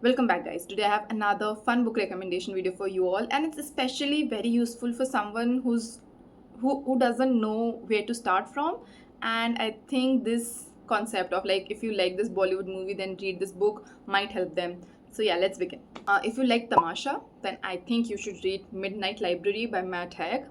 Welcome back, guys. Today I have another fun book recommendation video for you all, and it's especially very useful for someone who doesn't know where to start from. And I think this concept of like if you like this Bollywood movie, then read this book might help them. So yeah, let's begin. If you like Tamasha, then I think you should read Midnight Library by Matt Haig.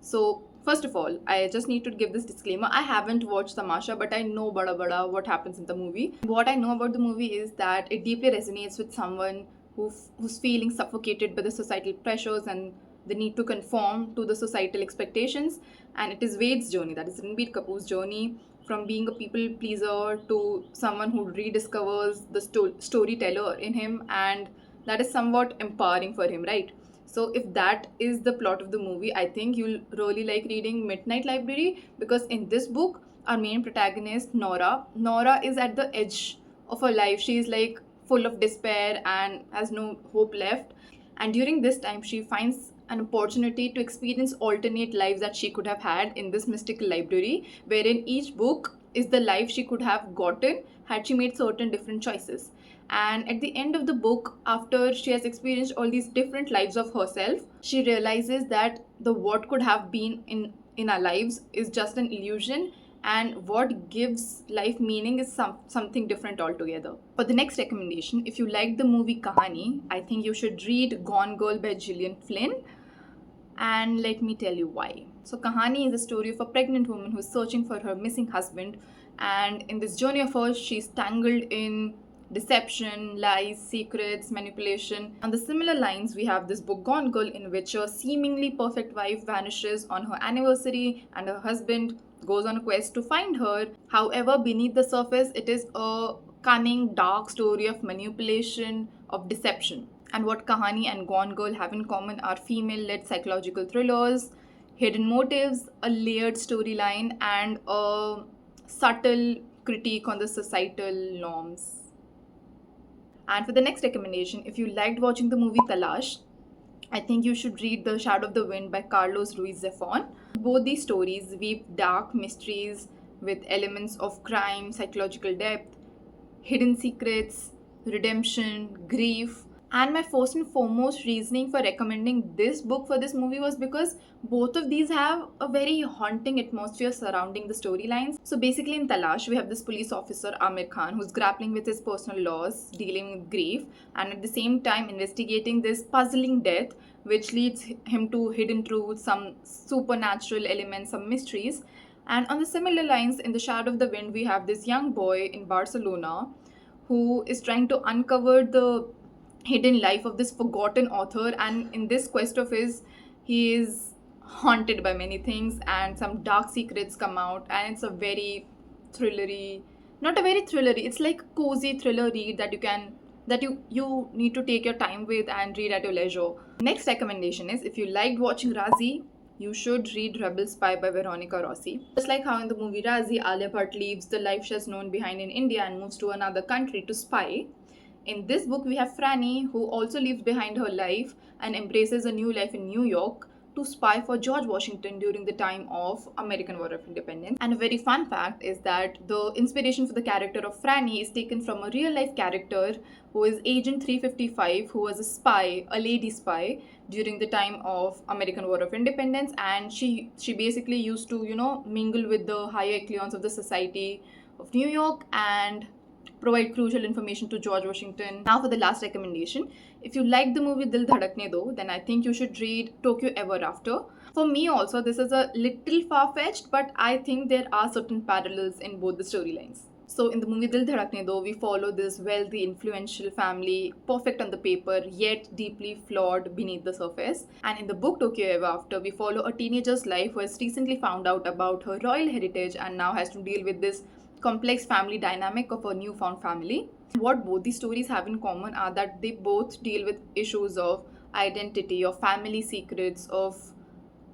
So, first of all, I just need to give this disclaimer. I haven't watched Tamasha, but I know bada bada what happens in the movie. What I know about the movie is that it deeply resonates with someone who's feeling suffocated by the societal pressures and the need to conform to the societal expectations. And it is Wade's journey, that is Ranbir Kapoor's journey, from being a people pleaser to someone who rediscovers the storyteller in him, and that is somewhat empowering for him, right? So if that is the plot of the movie, I think you'll really like reading Midnight Library, because in this book, our main protagonist Nora is at the edge of her life. She is like full of despair and has no hope left. And during this time, she finds an opportunity to experience alternate lives that she could have had in this mystical library, wherein each book is the life she could have gotten had she made certain different choices. And at the end of the book, after she has experienced all these different lives of herself, she realizes that the what could have been in our lives is just an illusion, and what gives life meaning is something different altogether. For the next recommendation, if you like the movie Kahani, I think you should read Gone Girl by Gillian Flynn. And let me tell you why. So, Kahani is a story of a pregnant woman who's searching for her missing husband, and in this journey of hers, she's tangled in deception, lies, secrets, manipulation. On the similar lines, we have this book Gone Girl, in which a seemingly perfect wife vanishes on her anniversary and her husband goes on a quest to find her. However, beneath the surface, it is a cunning, dark story of manipulation, of deception. And what Kahani and Gone Girl have in common are female led psychological thrillers, hidden motives, a layered storyline, and a subtle critique on the societal norms. And for the next recommendation, if you liked watching the movie Talash, I think you should read The Shadow of the Wind by Carlos Ruiz Zafón. Both these stories weave dark mysteries with elements of crime, psychological depth, hidden secrets, redemption, grief. And my first and foremost reasoning for recommending this book for this movie was because both of these have a very haunting atmosphere surrounding the storylines. So basically, in Talash, we have this police officer Amir Khan who's grappling with his personal loss, dealing with grief, and at the same time investigating this puzzling death, which leads him to hidden truths, some supernatural elements, some mysteries. And on the similar lines, in The Shadow of the Wind, we have this young boy in Barcelona who is trying to uncover the hidden life of this forgotten author, and in this quest of his, he is haunted by many things and some dark secrets come out, and it's a very thrillery, not a very thrillery, it's like cozy thriller read that you need to take your time with and read at your leisure. Next recommendation is, if you liked watching Razi, you should read Rebel Spy by Veronica Rossi. Just like how in the movie Razi, Alia Bhatt leaves the life she has known behind in India and moves to another country to spy, in this book, we have Franny, who also leaves behind her life and embraces a new life in New York to spy for George Washington during the time of American War of Independence. And a very fun fact is that the inspiration for the character of Franny is taken from a real life character who is Agent 355, who was a spy, a lady spy, during the time of American War of Independence. And she basically used to, mingle with the higher echelons of the society of New York and provide crucial information to George Washington. Now for the last recommendation. If you like the movie Dil Dhadakne Do, then I think you should read Tokyo Ever After. For me also, this is a little far-fetched, but I think there are certain parallels in both the storylines. So in the movie Dil Dhadakne Do, we follow this wealthy, influential family, perfect on the paper, yet deeply flawed beneath the surface. And in the book Tokyo Ever After, we follow a teenager's life who has recently found out about her royal heritage and now has to deal with this complex family dynamic of a newfound family. What both these stories have in common are that they both deal with issues of identity, of family secrets, of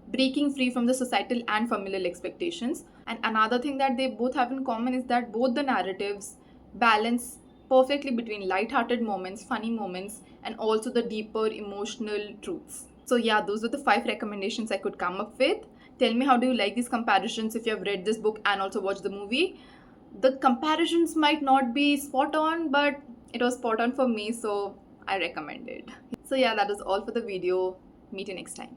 breaking free from the societal and familial expectations. And another thing that they both have in common is that both the narratives balance perfectly between light-hearted moments, funny moments, and also the deeper emotional truths. So yeah, those are the 5 recommendations I could come up with. Tell me, how do you like these comparisons if you have read this book and also watched the movie? The comparisons might not be spot on, but It was spot on for me, so I recommend it. So yeah, that is all for the video. Meet you next time.